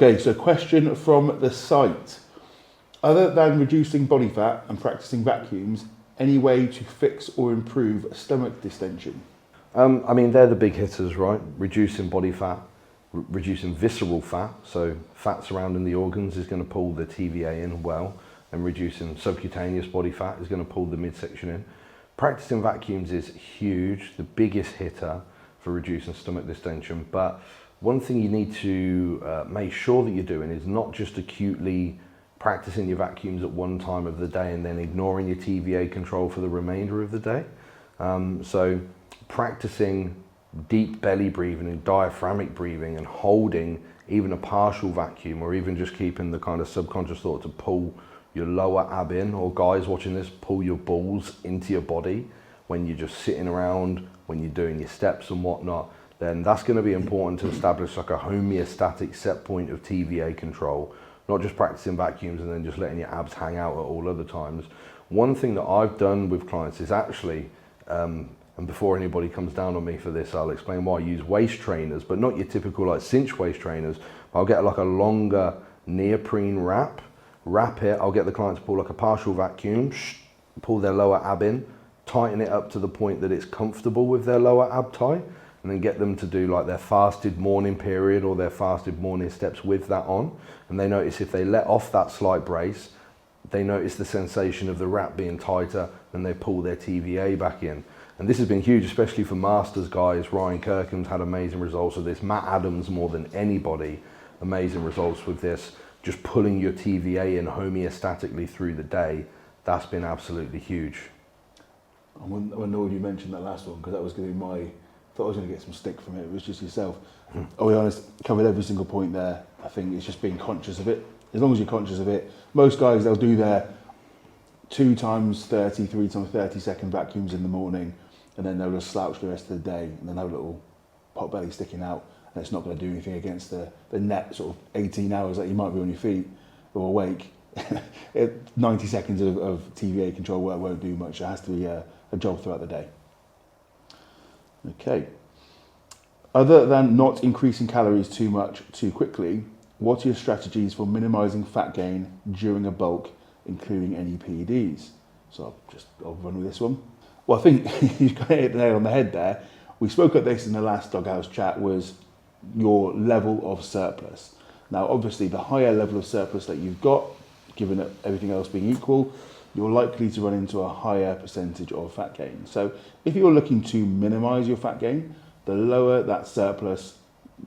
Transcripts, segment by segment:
Okay, so question from the site. Other than reducing body fat and practicing vacuums, any way to fix or improve stomach distension? I mean, they're the big hitters, right? Reducing body fat, reducing visceral fat, so fat surrounding the organs is going to pull the TVA in well, and reducing subcutaneous body fat is going to pull the midsection in. Practicing vacuums is huge, the biggest hitter for reducing stomach distension, but one thing you need to make sure that you're doing is not just acutely practicing your vacuums at one time of the day and then ignoring your TVA control for the remainder of the day. So practicing deep belly breathing and diaphragmic breathing and holding even a partial vacuum, or even just keeping the kind of subconscious thought to pull your lower ab in, or guys watching this, pull your balls into your body when you're just sitting around, when you're doing your steps and whatnot, then that's going to be important to establish like a homeostatic set point of TVA control, not just practicing vacuums and then just letting your abs hang out at all other times. One thing that I've done with clients is actually, and before anybody comes down on me for this, I'll explain why I use waist trainers, but not your typical like cinch waist trainers. I'll get like a longer neoprene wrap it, I'll get the client to pull like a partial vacuum, pull their lower ab in, tighten it up to the point that it's comfortable with their lower ab tie, and then get them to do like their fasted morning period or their fasted morning steps with that on. And they notice if they let off that slight brace, they notice the sensation of the wrap being tighter, and they pull their TVA back in. And this has been huge, especially for masters guys. Ryan Kirkham's had amazing results with this. Matt Adams, more than anybody, amazing results with this. Just pulling your TVA in homeostatically through the day, that's been absolutely huge. I wonder when you mentioned that last one, because that was going to be I thought I was going to get some stick from it. It was just yourself. I'll be honest, covered every single point there. I think it's just being conscious of it. As long as you're conscious of it, most guys, they'll do their 2 times 30, 3 times 30 second vacuums in the morning, and then they'll just slouch the rest of the day, and then have a little pot belly sticking out, and it's not going to do anything against the net sort of 18 hours that you might be on your feet or awake. 90 seconds of TVA control won't do much. It has to be a job throughout the day. Okay. Other than not increasing calories too much too quickly, what are your strategies for minimizing fat gain during a bulk, including any PEDs? So I'll run with this one. Well, I think you've got to hit the nail on the head there. We spoke at this in the last Doghouse chat, was your level of surplus. Now, obviously, the higher level of surplus that you've got, given everything else being equal, you're likely to run into a higher percentage of fat gain. So if you're looking to minimize your fat gain, the lower that surplus,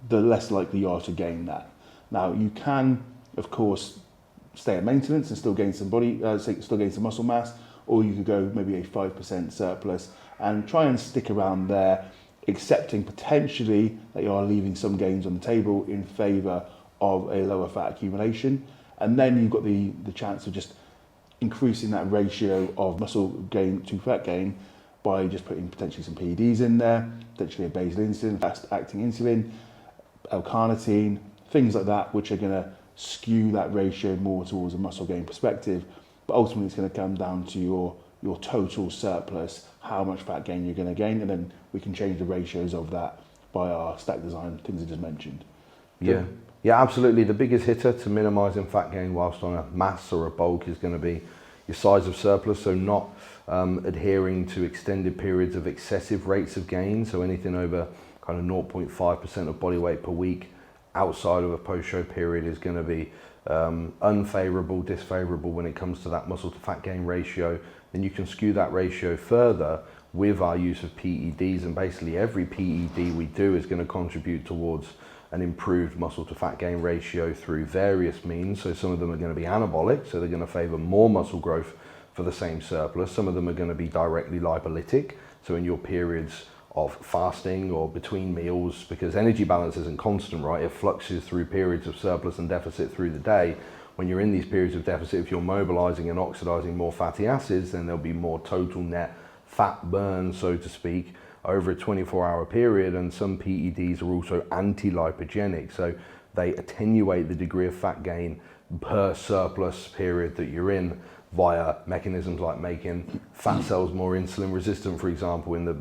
the less likely you are to gain that. Now, you can, of course, stay at maintenance and still gain some still gain some muscle mass, or you could go maybe a 5% surplus and try and stick around there, accepting potentially that you are leaving some gains on the table in favour of a lower fat accumulation. And then you've got the chance of just increasing that ratio of muscle gain to fat gain by just putting potentially some PEDs in there, potentially a basal insulin, fast-acting insulin, L-carnitine, things like that, which are going to skew that ratio more towards a muscle gain perspective. But ultimately, it's going to come down to your total surplus, how much fat gain you're going to gain, and then we can change the ratios of that by our stack design, things I just mentioned. Yeah, absolutely. The biggest hitter to minimising fat gain whilst on a mass or a bulk is going to be your size of surplus, so not adhering to extended periods of excessive rates of gain, so anything over kind of 0.5% of body weight per week outside of a post-show period is going to be unfavourable, disfavourable when it comes to that muscle to fat gain ratio. Then you can skew that ratio further with our use of PEDs, and basically every PED we do is going to contribute towards an improved muscle to fat gain ratio through various means. So some of them are going to be anabolic, so they're going to favour more muscle growth for the same surplus. Some of them are going to be directly lipolytic, so in your periods of fasting or between meals, because energy balance isn't constant, right? It fluctuates through periods of surplus and deficit through the day. When you're in these periods of deficit, if you're mobilizing and oxidizing more fatty acids, then there'll be more total net fat burn, so to speak, over a 24-hour period. And some PEDs are also anti-lipogenic, so they attenuate the degree of fat gain per surplus period that you're in. via mechanisms like making fat cells more insulin resistant, for example, in the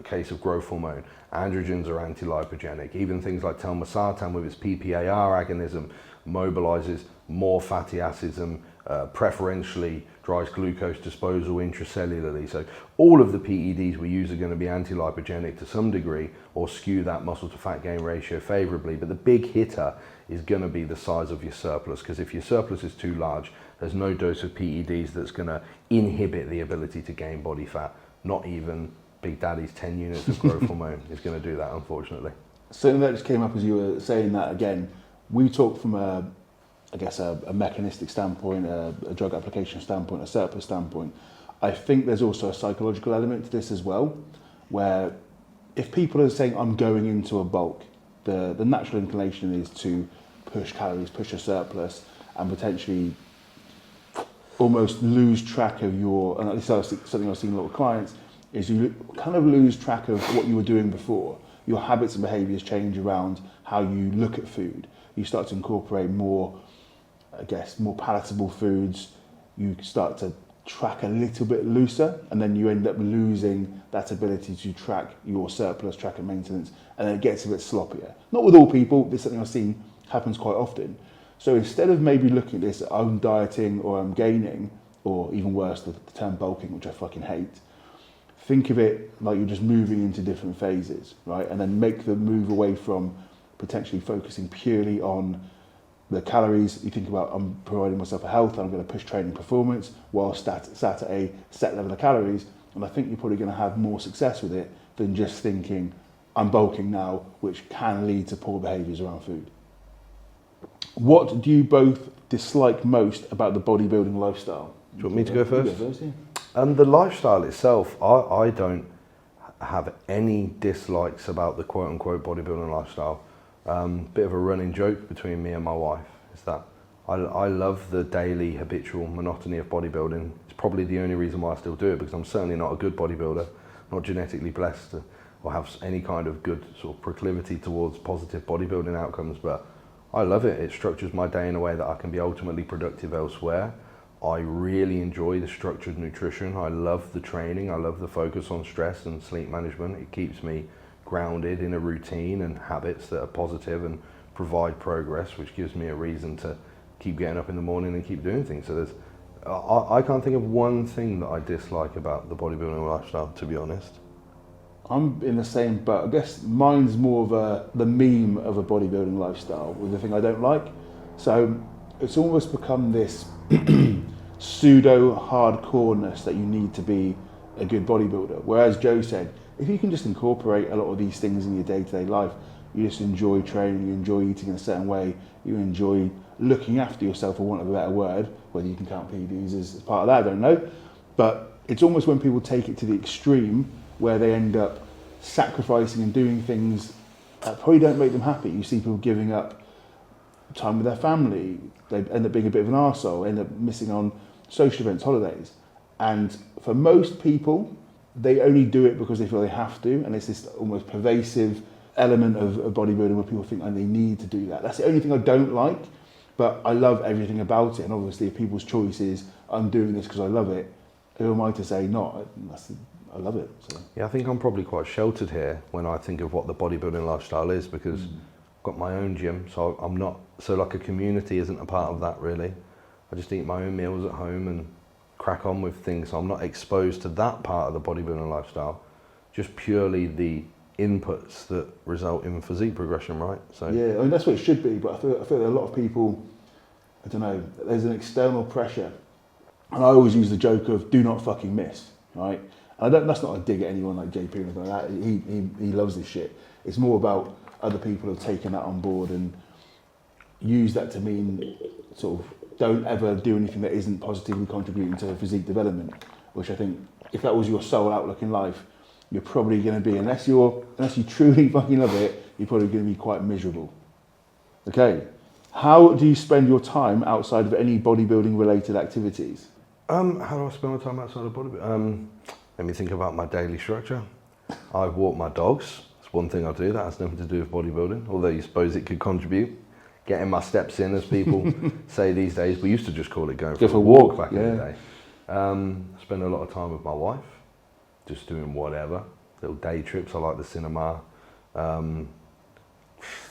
case of growth hormone. Androgens are anti-lipogenic. Even things like telmisartan with its PPAR agonism mobilizes more fatty acids and preferentially drives glucose disposal intracellularly. So all of the PEDs we use are going to be anti-lipogenic to some degree or skew that muscle to fat gain ratio favorably. But the big hitter is going to be the size of your surplus, because if your surplus is too large, there's no dose of PEDs that's going to inhibit the ability to gain body fat. Not even Big Daddy's 10 units of growth hormone is going to do that, unfortunately. Something that just came up as you were saying that again, we talk from a mechanistic standpoint, a drug application standpoint, a surplus standpoint. I think there's also a psychological element to this as well, where if people are saying I'm going into a bulk, the natural inclination is to push calories, push a surplus, and potentially almost lose track of your, and at least something I've seen a lot of clients, is you kind of lose track of what you were doing before. Your habits and behaviours change around how you look at food. You start to incorporate more, more palatable foods. You start to track a little bit looser, and then you end up losing that ability to track your surplus, track and maintenance, and then it gets a bit sloppier. Not with all people, this is something I've seen happens quite often. So instead of maybe looking at this, I'm dieting or I'm gaining, or even worse, the term bulking, which I fucking hate, think of it like you're just moving into different phases, right? And then make the move away from potentially focusing purely on the calories. You think about, I'm providing myself a health, and I'm going to push training performance while sat at a set level of calories. And I think you're probably going to have more success with it than just thinking, I'm bulking now, which can lead to poor behaviours around food. What do you both dislike most about the bodybuilding lifestyle? Do you want me to go first? You go first, yeah. The lifestyle itself, I don't have any dislikes about the quote-unquote bodybuilding lifestyle. Bit of a running joke between me and my wife is that I love the daily habitual monotony of bodybuilding. It's probably the only reason why I still do it, because I'm certainly not a good bodybuilder, not genetically blessed or have any kind of good sort of proclivity towards positive bodybuilding outcomes, but I love it. It structures my day in a way that I can be ultimately productive elsewhere. I really enjoy the structured nutrition. I love the training. I love the focus on stress and sleep management. It keeps me grounded in a routine and habits that are positive and provide progress, which gives me a reason to keep getting up in the morning and keep doing things. So I can't think of one thing that I dislike about the bodybuilding lifestyle, to be honest. I'm in the same boat. I guess mine's more of the meme of a bodybuilding lifestyle with the thing I don't like. So it's almost become this pseudo hardcoreness that you need to be a good bodybuilder. Whereas Joe said, if you can just incorporate a lot of these things in your day-to-day life, you just enjoy training, you enjoy eating in a certain way, you enjoy looking after yourself, for want of a better word, whether you can count PEDs as part of that, I don't know. But it's almost when people take it to the extreme where they end up sacrificing and doing things that probably don't make them happy. You see people giving up time with their family, they end up being a bit of an arsehole, end up missing on social events, holidays. And for most people, they only do it because they feel they have to, and it's this almost pervasive element of bodybuilding where people think, oh, they need to do that. That's the only thing I don't like, but I love everything about it. And obviously, if people's choice is, I'm doing this because I love it, who am I to say not? I love it. So. Yeah, I think I'm probably quite sheltered here when I think of what the bodybuilding lifestyle is, because I've got my own gym, so I'm not, so like a community isn't a part of that really. I just eat my own meals at home and crack on with things, so I'm not exposed to that part of the bodybuilding lifestyle, just purely the inputs that result in physique progression, right? So yeah, I mean that's what it should be, but I feel that a lot of people, I don't know, there's an external pressure, and I always use the joke of do not fucking miss, right? And that's not a dig at anyone like JP or anything like that. He loves this shit. It's more about other people have taken that on board and use that to mean sort of don't ever do anything that isn't positively contributing to physique development, which I think if that was your sole outlook in life, you're probably going to be, unless you truly fucking love it, you're probably going to be quite miserable. Okay, how do you spend your time outside of any bodybuilding related activities? How do I spend my time outside of bodybuilding? Let me think about my daily structure. I walk my dogs. That's one thing I do. That has nothing to do with bodybuilding, although you suppose it could contribute. getting my steps in, as people say these days. We used to just call it going for a walk back in the day. Spend a lot of time with my wife, just doing whatever, little day trips. I like the cinema.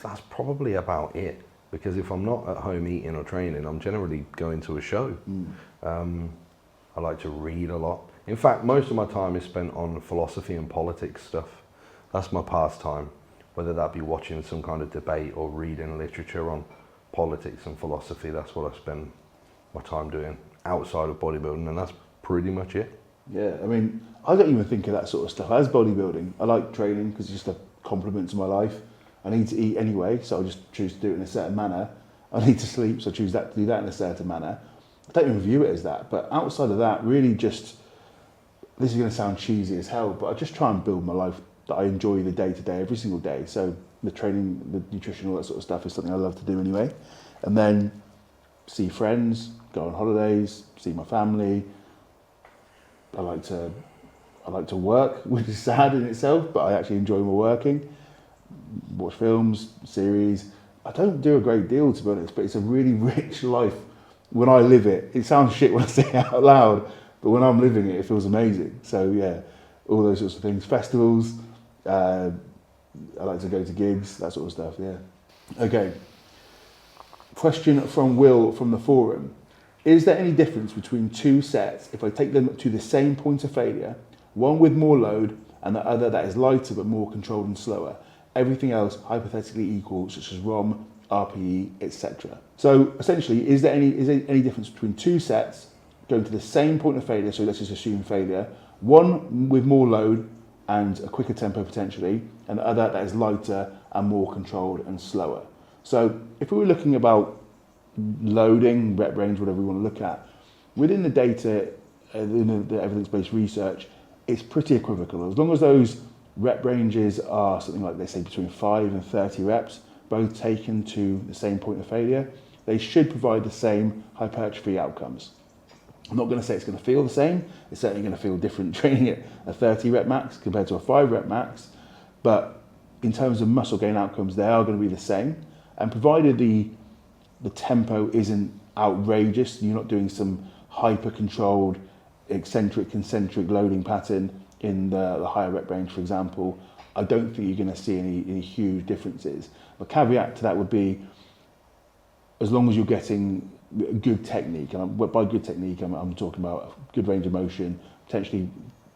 That's probably about it, because if I'm not at home eating or training, I'm generally going to a show. I like to read a lot. In fact, most of my time is spent on philosophy and politics stuff. That's my pastime, whether that be watching some kind of debate or reading literature on politics and philosophy. That's what I spend my time doing outside of bodybuilding, and that's pretty much it. Yeah, I mean, I don't even think of that sort of stuff as bodybuilding. I like training because it's just a complement to my life. I need to eat anyway, so I just choose to do it in a certain manner. I need to sleep, so I choose to do that in a certain manner. I don't even view it as that, but outside of that, really just, this is going to sound cheesy as hell, but I just try and build my life that I enjoy the day to day, every single day. So the training, the nutrition, all that sort of stuff is something I love to do anyway. And then see friends, go on holidays, see my family. I like to work, which is sad in itself, but I actually enjoy my working. Watch films, series. I don't do a great deal, to be honest, but it's a really rich life when I live it. It sounds shit when I say it out loud, but when I'm living it, it feels amazing. So yeah, all those sorts of things. Festivals, I like to go to gigs, that sort of stuff, yeah. Okay. Question from Will from the forum. Is there any difference between two sets if I take them to the same point of failure, one with more load and the other that is lighter but more controlled and slower? Everything else hypothetically equal, such as ROM, RPE, etc. So essentially, is there any difference between two sets going to the same point of failure, so let's just assume failure, one with more load and a quicker tempo potentially, and the other that is lighter and more controlled and slower? So if we were looking about loading, rep range, whatever we want to look at, within the data, in the evidence-based research, it's pretty equivocal. As long as those rep ranges are something like, let's say, between 5 and 30 reps, both taken to the same point of failure, they should provide the same hypertrophy outcomes. I'm not going to say it's going to feel the same. It's certainly going to feel different training at a 30 rep max compared to a 5 rep max. But in terms of muscle gain outcomes, they are going to be the same. And provided the tempo isn't outrageous, you're not doing some hyper-controlled, eccentric, concentric loading pattern in the higher rep range, for example, I don't think you're going to see any huge differences. The caveat to that would be, as long as you're getting good technique, and by good technique, I'm talking about good range of motion, potentially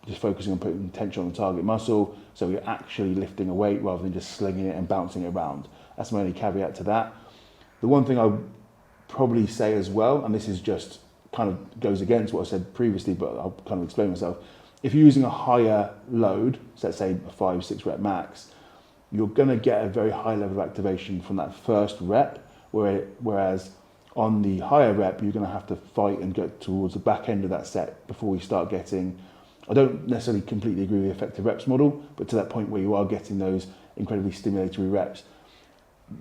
just focusing on putting tension on the target muscle, so you're actually lifting a weight rather than just slinging it and bouncing it around. That's my only caveat to that. The one thing I would probably say as well, and this is just kind of goes against what I said previously, but I'll kind of explain myself. If you're using a higher load, so let's say a 5-6 rep max, you're going to get a very high level of activation from that first rep, whereas on the higher rep, you're going to have to fight and get towards the back end of that set before we start getting, I don't necessarily completely agree with the effective reps model, but to that point where you are getting those incredibly stimulatory reps,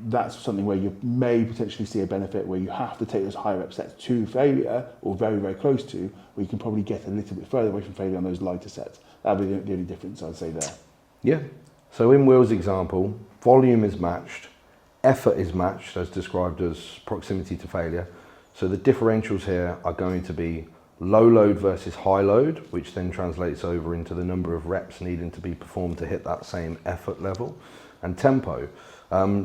that's something where you may potentially see a benefit where you have to take those higher rep sets to failure, or very, very close to, where you can probably get a little bit further away from failure on those lighter sets. That would be the only difference I'd say there. Yeah. So in Will's example, volume is matched, effort is matched, as described as proximity to failure. So the differentials here are going to be low load versus high load, which then translates over into the number of reps needing to be performed to hit that same effort level, and tempo.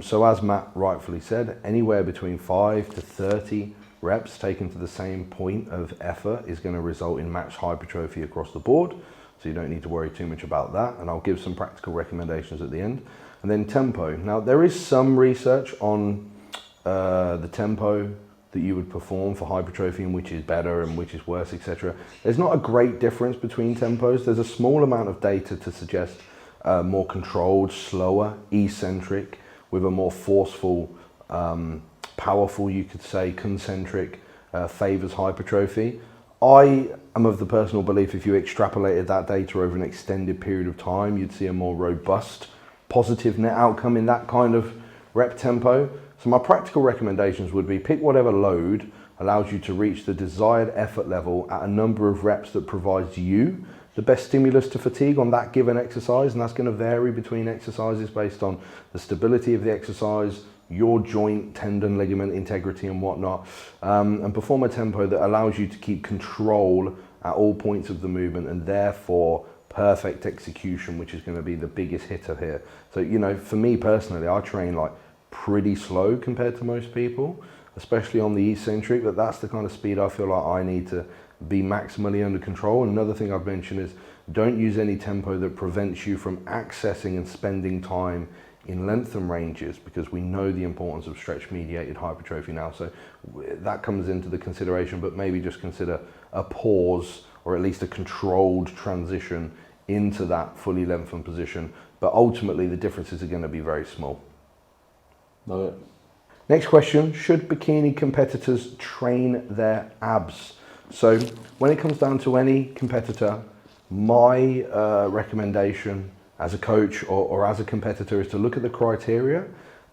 So as Matt rightfully said, anywhere between 5 to 30 reps taken to the same point of effort is going to result in matched hypertrophy across the board. So you don't need to worry too much about that. And I'll give some practical recommendations at the end. And then tempo. Now there is some research on the tempo that you would perform for hypertrophy and which is better and which is worse, etc. There's not a great difference between tempos. There's a small amount of data to suggest more controlled, slower, eccentric, with a more forceful, powerful, you could say, concentric, favors hypertrophy. I am of the personal belief if you extrapolated that data over an extended period of time, you'd see a more robust, positive net outcome in that kind of rep tempo. So my practical recommendations would be pick whatever load allows you to reach the desired effort level at a number of reps that provides you the best stimulus to fatigue on that given exercise, and that's going to vary between exercises based on the stability of the exercise, your joint, tendon, ligament integrity and whatnot, and perform a tempo that allows you to keep control at all points of the movement, and therefore perfect execution, which is going to be the biggest hitter here. So, you know, for me personally, I train like pretty slow compared to most people, especially on the eccentric, but that's the kind of speed I feel like I need to be maximally under control. And another thing I've mentioned is don't use any tempo that prevents you from accessing and spending time in length and ranges, because we know the importance of stretch mediated hypertrophy now. So that comes into the consideration, but maybe just consider a pause or at least a controlled transition into that fully lengthened position. But ultimately the differences are going to be very small. Love it. Next question, should bikini competitors train their abs? So when it comes down to any competitor, my recommendation as a coach or as a competitor is to look at the criteria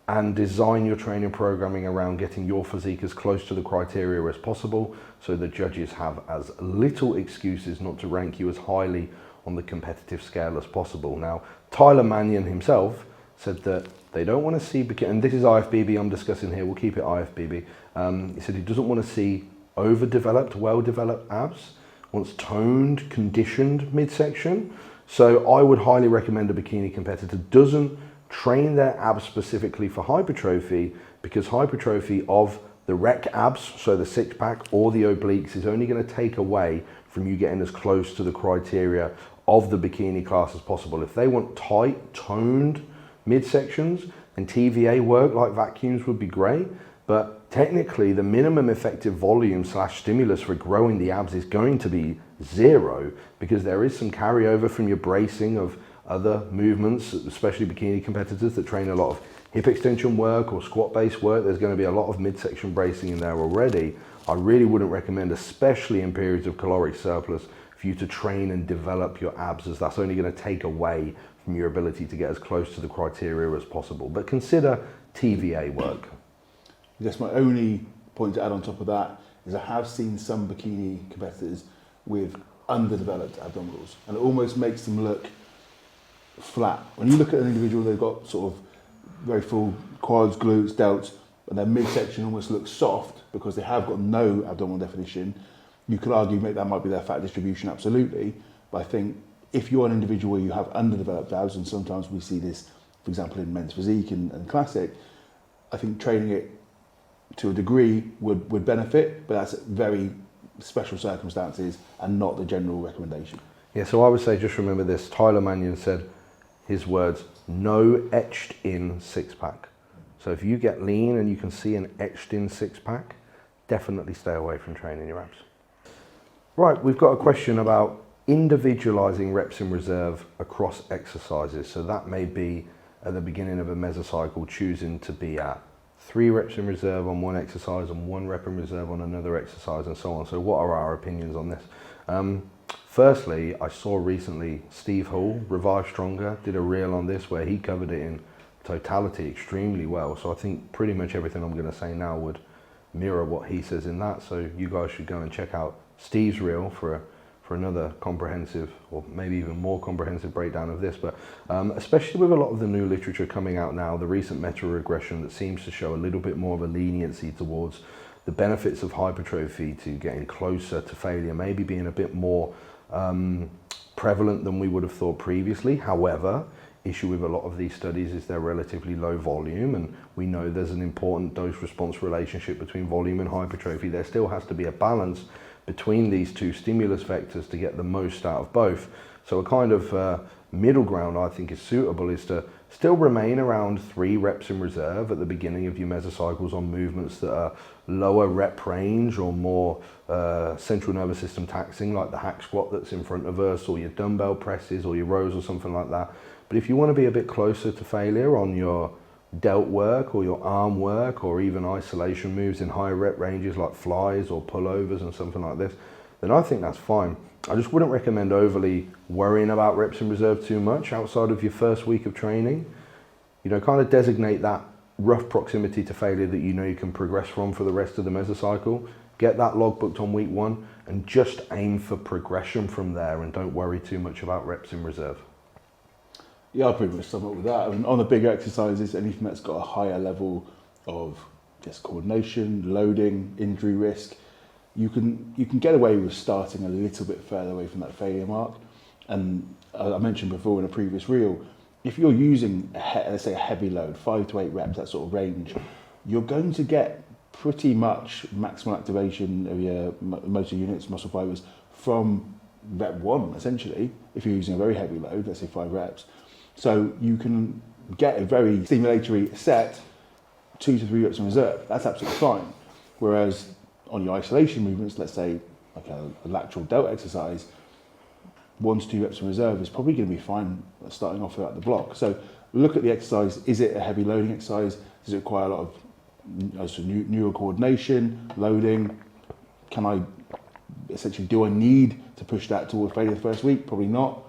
and design your training programming around getting your physique as close to the criteria as possible, so the judges have as little excuses not to rank you as highly on the competitive scale as possible. Now, Tyler Mannion himself said that they don't want to see, and this is IFBB I'm discussing here, we'll keep it IFBB. He said he doesn't want to see overdeveloped, well-developed abs, wants toned, conditioned midsection. So I would highly recommend a bikini competitor doesn't train their abs specifically for hypertrophy, because hypertrophy of the rec abs, so the six pack or the obliques, is only going to take away from you getting as close to the criteria of the bikini class as possible. If they want tight, toned midsections, and TVA work like vacuums would be great, but technically the minimum effective volume / stimulus for growing the abs is going to be 0, because there is some carryover from your bracing of other movements, especially bikini competitors that train a lot of hip extension work or squat based work. There's going to be a lot of midsection bracing in there already. I really wouldn't recommend, especially in periods of caloric surplus, for you to train and develop your abs, as that's only going to take away from your ability to get as close to the criteria as possible. But consider TVA work. I guess my only point to add on top of that is I have seen some bikini competitors with underdeveloped abdominals, and it almost makes them look flat. When you look at an individual, they've got sort of very full quads, glutes, delts, and their midsection almost looks soft because they have got no abdominal definition. You could argue maybe that might be their fat distribution, absolutely, but I think if you're an individual where you have underdeveloped abs, and sometimes we see this, for example, in men's physique and classic, I think training it to a degree would benefit, but that's very special circumstances and not the general recommendation. Yeah, so I would say just remember this. Tyler Mannion said, his words, no etched in six pack. So if you get lean and you can see an etched in six pack, definitely stay away from training your abs. Right, we've got a question about individualizing reps in reserve across exercises. So that may be at the beginning of a mesocycle, choosing to be at 3 reps in reserve on one exercise and 1 rep in reserve on another exercise, and so on. So what are our opinions on this? Firstly, I saw recently Steve Hall, Revive Stronger, did a reel on this where he covered it in totality extremely well. So I think pretty much everything I'm going to say now would mirror what he says in that. So you guys should go and check out Steve's reel for another comprehensive, or maybe even more comprehensive breakdown of this. But especially with a lot of the new literature coming out now, the recent meta-regression that seems to show a little bit more of a leniency towards the benefits of hypertrophy to getting closer to failure, maybe being a bit more prevalent than we would have thought previously. However, issue with a lot of these studies is they're relatively low volume, and we know there's an important dose-response relationship between volume and hypertrophy. There still has to be a balance between these two stimulus vectors to get the most out of both. So a kind of middle ground I think is suitable is to still remain around 3 reps in reserve at the beginning of your mesocycles on movements that are lower rep range or more central nervous system taxing, like the hack squat that's in front of us, or your dumbbell presses or your rows or something like that. But if you want to be a bit closer to failure on your delt work or your arm work, or even isolation moves in higher rep ranges like flies or pullovers and something like this, then I think that's fine. I just wouldn't recommend overly worrying about reps in reserve too much outside of your first week of training. You know, kind of designate that rough proximity to failure that you know you can progress from for the rest of the mesocycle. Get that log booked on week 1 and just aim for progression from there, and don't worry too much about reps in reserve. Yeah, I'll pretty much sum up with that. I mean, on the bigger exercises, anything that's got a higher level of just coordination, loading, injury risk, you can get away with starting a little bit further away from that failure mark. And I mentioned before in a previous reel, if you're using, let's say, a heavy load, 5 to 8 reps, that sort of range, you're going to get pretty much maximal activation of your motor units, muscle fibers, from rep 1, essentially, if you're using a very heavy load, let's say 5 reps. So you can get a very stimulatory set, 2 to 3 reps in reserve. That's absolutely fine. Whereas on your isolation movements, let's say like a lateral delt exercise, 1 to 2 reps in reserve is probably going to be fine starting off at the block. So look at the exercise. Is it a heavy loading exercise? Does it require a lot of neural coordination, loading? Can I essentially, do I need to push that towards failure the first week? Probably not.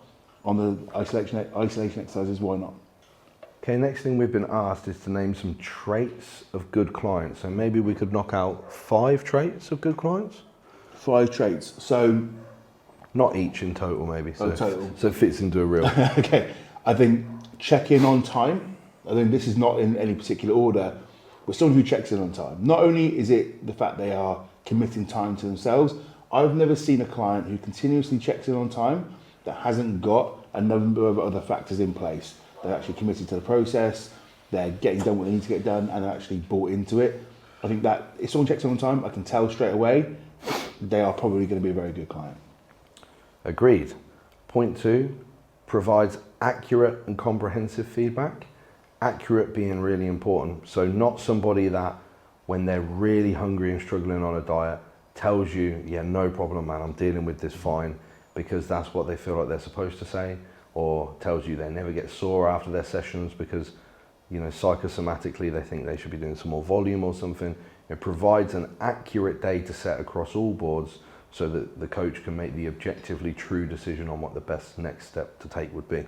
On the isolation exercises, why not? Okay, next thing we've been asked is to name some traits of good clients. So maybe we could knock out 5 traits of good clients? 5 traits. So not each in total, maybe. So, total. So it fits into a reel. Okay. I think check in on time. I think this is not in any particular order, but someone who checks in on time. Not only is it the fact they are committing time to themselves, I've never seen a client who continuously checks in on time that hasn't got a number of other factors in place. They're actually committed to the process, they're getting done what they need to get done, and they're actually bought into it. I think that if someone checks in on time, I can tell straight away they are probably going to be a very good client. Agreed. Point 2, provides accurate and comprehensive feedback. Accurate being really important. So not somebody that when they're really hungry and struggling on a diet tells you, yeah, no problem, man, I'm dealing with this fine, because that's what they feel like they're supposed to say, or tells you they never get sore after their sessions because, you know, psychosomatically they think they should be doing some more volume or something. It provides an accurate data set across all boards so that the coach can make the objectively true decision on what the best next step to take would be.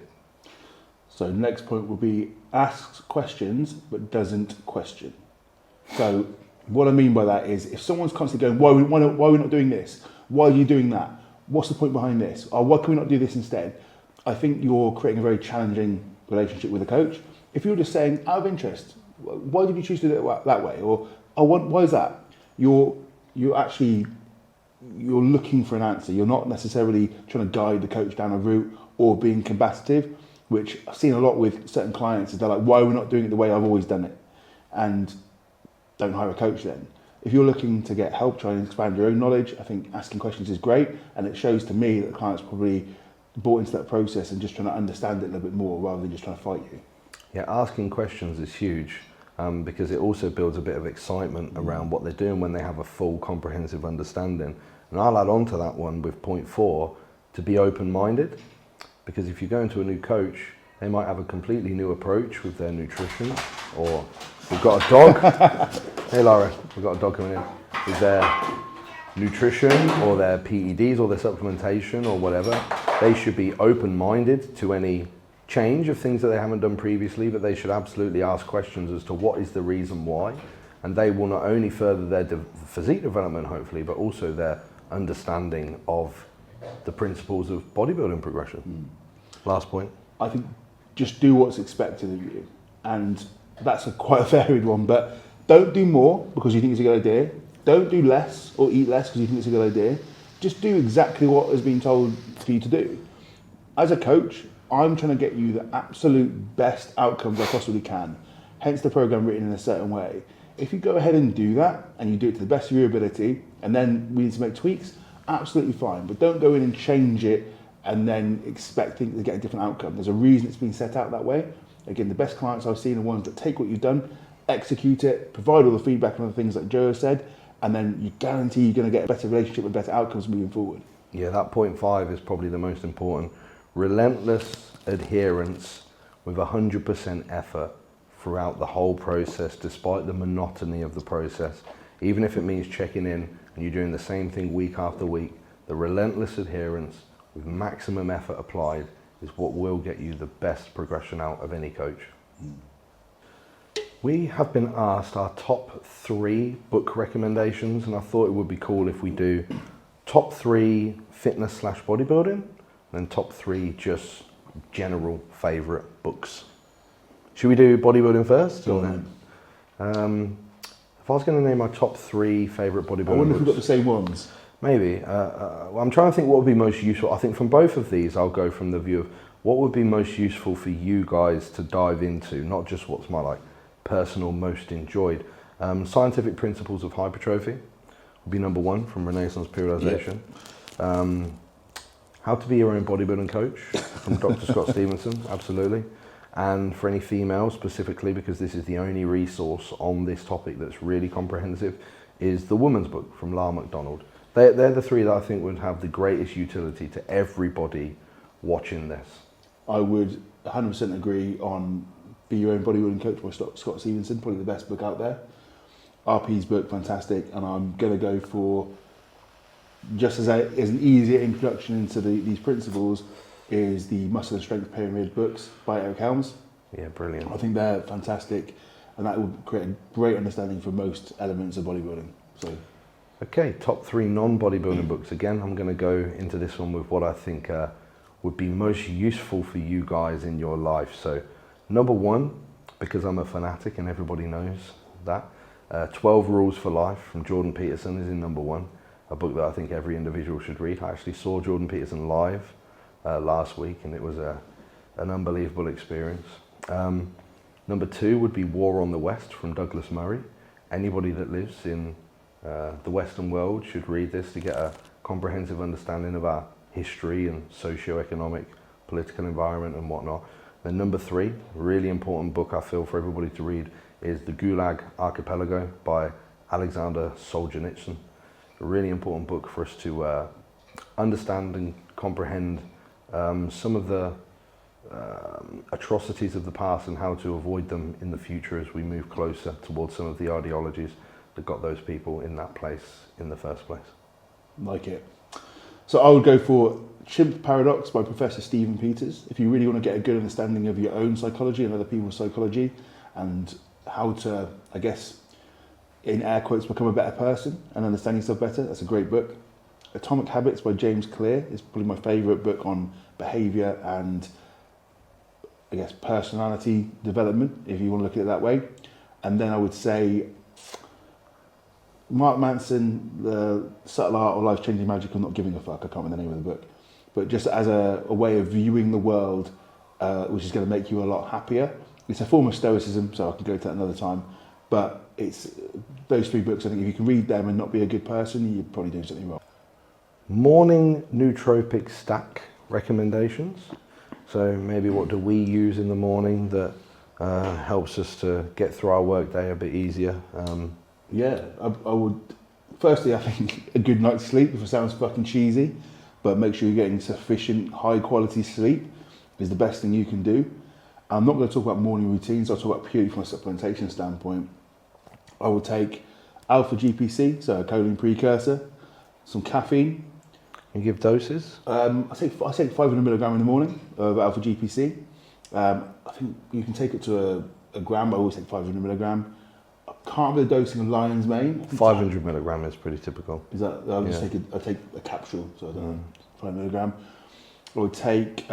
So next point will be asks questions but doesn't question. So what I mean by that is if someone's constantly going, why are we not doing this? Why are you doing that? What's the point behind this? Or why can we not do this instead? I think you're creating a very challenging relationship with a coach. If you're just saying, out of interest, why did you choose to do it that way? Or why is that? You're looking for an answer. You're not necessarily trying to guide the coach down a route or being combative, which I've seen a lot with certain clients. Is they're like, why are we not doing it the way I've always done it? And don't hire a coach then. If you're looking to get help, try and expand your own knowledge, I think asking questions is great. And it shows to me that the client's probably bought into that process and just trying to understand it a little bit more rather than just trying to fight you. Yeah, asking questions is huge because it also builds a bit of excitement around what they're doing when they have a full comprehensive understanding. And I'll add on to that one with point 4, to be open-minded, because if you go into a new coach, they might have a completely new approach with their nutrition, or we've got a dog. Hey Laura, we've got a dog coming in. With their nutrition or their PEDs or their supplementation or whatever, they should be open-minded to any change of things that they haven't done previously, but they should absolutely ask questions as to what is the reason why, and they will not only further their physique development hopefully, but also their understanding of the principles of bodybuilding progression. Last point. I think just do what's expected of you, and that's quite a varied one, but don't do more because you think it's a good idea. Don't do less or eat less because you think it's a good idea. Just do exactly what has been told for you to do. As a coach, I'm trying to get you the absolute best outcomes I possibly can, hence the program written in a certain way. If you go ahead and do that, and you do it to the best of your ability, and then we need to make tweaks, absolutely fine. But don't go in and change it and then expect things to get a different outcome. There's a reason it's been set out that way. Again, the best clients I've seen are ones that take what you've done, execute it, provide all the feedback on the things like Joe said, and then you guarantee you're going to get a better relationship with better outcomes moving forward. Yeah, that point 5 is probably the most important. Relentless adherence with 100% effort throughout the whole process, despite the monotony of the process. Even if it means checking in and you're doing the same thing week after week, the relentless adherence with maximum effort applied is what will get you the best progression out of any coach. We have been asked our top 3 book recommendations, and I thought it would be cool if we do top 3 fitness / bodybuilding, and top 3 just general favourite books. Should we do bodybuilding first? Go on. If I was going to name my top 3 favourite bodybuilding I wonder if we've got books, the same ones. maybe. Well, I'm trying to think what would be most useful. I think from both of these, I'll go from the view of what would be most useful for you guys to dive into, not just what's my like personal most enjoyed. Scientific Principles of Hypertrophy would be number 1 from Renaissance Periodization. Yeah. How to Be Your Own Bodybuilding Coach from Dr. Scott Stevenson, absolutely. And for any females specifically, because this is the only resource on this topic that's really comprehensive, is The Woman's Book from Lara McDonald. They're the 3 that I think would have the greatest utility to everybody watching this. I would 100% agree on Be Your Own Bodybuilding Coach by Scott Stevenson, probably the best book out there. RP's book, fantastic, and I'm going to go for, just as an easier introduction into these principles, is the Muscle and Strength Pyramid books by Eric Helms. Yeah, brilliant. I think they're fantastic, and that will create a great understanding for most elements of bodybuilding. So, okay, top 3 non-bodybuilding books. Again, I'm going to go into this one with what I think would be most useful for you guys in your life. So, number 1, because I'm a fanatic and everybody knows that, 12 Rules for Life from Jordan Peterson is in number 1. A book that I think every individual should read. I actually saw Jordan Peterson live last week, and it was an unbelievable experience. Number 2 would be War on the West from Douglas Murray. Anybody that lives in the Western world should read this to get a comprehensive understanding of our history and socio-economic, political environment and whatnot. Then number 3, really important book I feel for everybody to read, is The Gulag Archipelago by Alexander Solzhenitsyn. A really important book for us to understand and comprehend some of the atrocities of the past and how to avoid them in the future as we move closer towards some of the ideologies that got those people in that place in the first place. like it. So I would go for Chimp Paradox by Professor Stephen Peters. If you really want to get a good understanding of your own psychology and other people's psychology and how to, I guess, in air quotes, become a better person and understand yourself better, that's a great book. Atomic Habits by James Clear is probably my favourite book on behaviour and, I guess, personality development, if you want to look at it that way. And then I would say Mark Manson, The Subtle Art of Life-Changing Magic of Not Giving a Fuck. I can't remember the name of the book. But just as a way of viewing the world, which is going to make you a lot happier. It's a form of stoicism, so I can go to that another time. But it's those 3 books, I think if you can read them and not be a good person, you're probably doing something wrong. Morning nootropic stack recommendations. So maybe what do we use in the morning that helps us to get through our workday a bit easier? I would, firstly, I think a good night's sleep, if it sounds fucking cheesy, but make sure you're getting sufficient high quality sleep is the best thing you can do. I'm not going to talk about morning routines, I'll talk about purely from a supplementation standpoint. I will take alpha GPC, so a choline precursor, some caffeine. You give doses? I take 500 milligram in the morning of alpha GPC. I think you can take it to a gram, but I always take 500 milligram. I can't remember the dosing of lion's mane. 500 milligram is pretty typical. Is that? I take a capsule, so I don't know, 5 milligram. I would take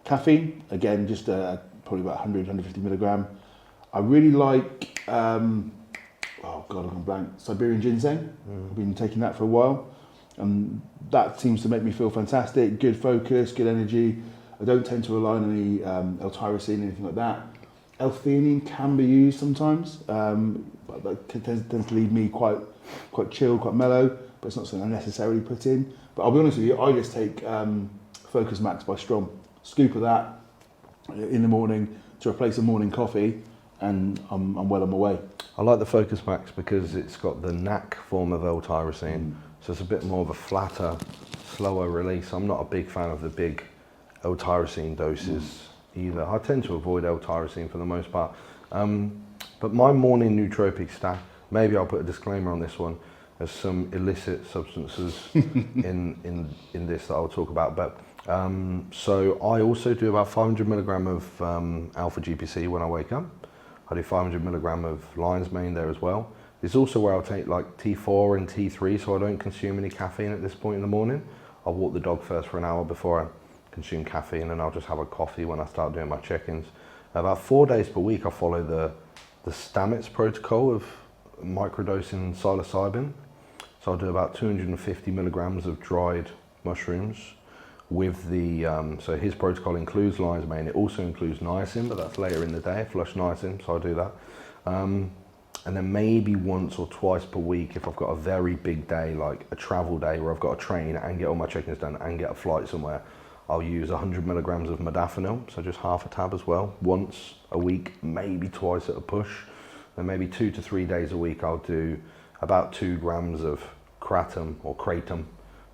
caffeine, again, just probably about 100, 150 milligram. I really like, oh God, I've gone blank, Siberian ginseng. I've been taking that for a while. And that seems to make me feel fantastic, good focus, good energy. I don't tend to rely on any L-tyrosine, anything like that. L-theanine can be used sometimes, but that tends to leave me quite chill, quite mellow, but it's not something I necessarily put in. But I'll be honest with you, I just take Focus Max by Strong. Scoop of that in the morning to replace a morning coffee, and I'm well on my way. I like the Focus Max because it's got the NAC form of L-tyrosine, so it's a bit more of a flatter, slower release. I'm not a big fan of the big L-tyrosine doses either. I tend to avoid L-tyrosine for the most part. But my morning nootropic stack, maybe I'll put a disclaimer on this one, there's some illicit substances in this that I'll talk about. But so I also do about 500 milligram of alpha GPC when I wake up. I do 500 milligram of lion's mane there as well. It's also where I'll take like T4 and T3, so I don't consume any caffeine at this point in the morning. I'll walk the dog first for an hour before I consume caffeine, and I'll just have a coffee when I start doing my check-ins. About 4 days per week I follow the the Stamets protocol of microdosing psilocybin. So I'll do about 250 milligrams of dried mushrooms with the, so his protocol includes lion's mane. It also includes niacin, but that's later in the day, flush niacin, so I'll do that. And then maybe once or twice per week, if I've got a very big day, like a travel day where I've got to train and get all my check-ins done and get a flight somewhere, I'll use 100 milligrams of modafinil, so just half a tab as well, once a week, maybe twice at a push. Then maybe 2 to 3 days a week, I'll do about 2 grams of kratom or kratom,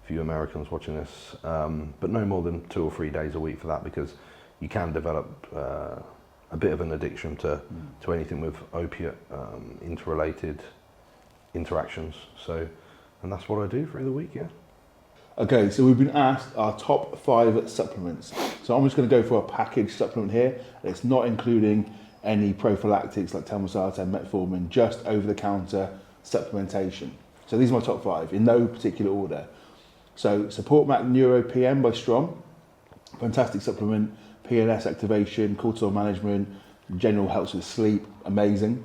for you Americans watching this, but no more than 2 or 3 days a week for that, because you can develop a bit of an addiction to anything with opiate interrelated interactions. So, and that's what I do for the week, yeah. Okay, so we've been asked our top 5 supplements. So I'm just going to go for a packaged supplement here. It's not including any prophylactics like telmisartan, metformin, just over-the-counter supplementation. So these are my top 5 in no particular order. So Support Mac Neuro PM by Strong, fantastic supplement, PNS activation, cortisol management, general helps with sleep, amazing.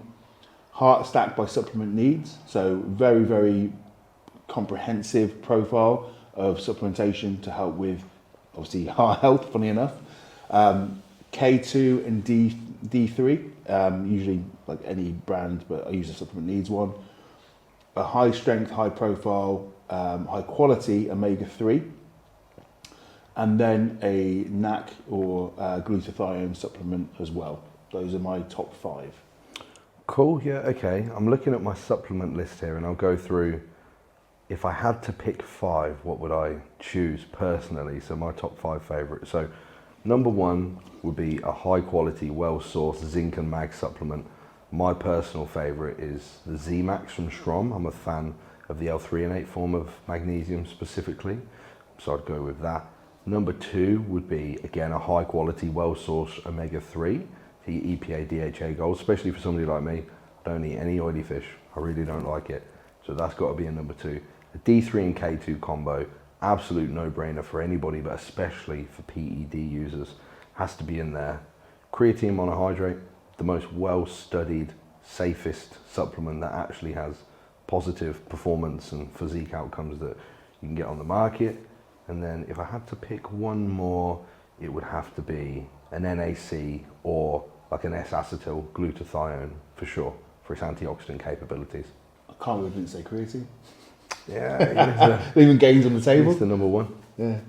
Heart Stack by Supplement Needs, so very, very comprehensive profile of supplementation to help with obviously heart health, funny enough. K2 and D3, usually like any brand, but I use the Supplement Needs one. A high strength, high profile, high quality omega-3, and then a NAC or glutathione supplement as well. Those are my top 5. Cool, yeah, okay. I'm looking at my supplement list here and I'll go through, if I had to pick 5, what would I choose personally? So my top 5 favourites. So number 1 would be a high quality, well-sourced zinc and mag supplement. My personal favourite is the Z-Max from Strom. I'm a fan of the L-threonate form of magnesium specifically, so I'd go with that. Number 2 would be, again, a high quality, well-sourced omega-3, the EPA DHA Gold, especially for somebody like me. I don't eat any oily fish, I really don't like it, so that's got to be in number 2. The D3 and K2 combo, absolute no-brainer for anybody, but especially for PED users, has to be in there. Creatine monohydrate, the most well-studied, safest supplement that actually has positive performance and physique outcomes that you can get on the market. And then if I had to pick one more, it would have to be an NAC or like an S-acetyl glutathione for sure, for its antioxidant capabilities. I can't believe I didn't say creatine. Yeah, Leaving gains on the table. It's the number 1. Yeah.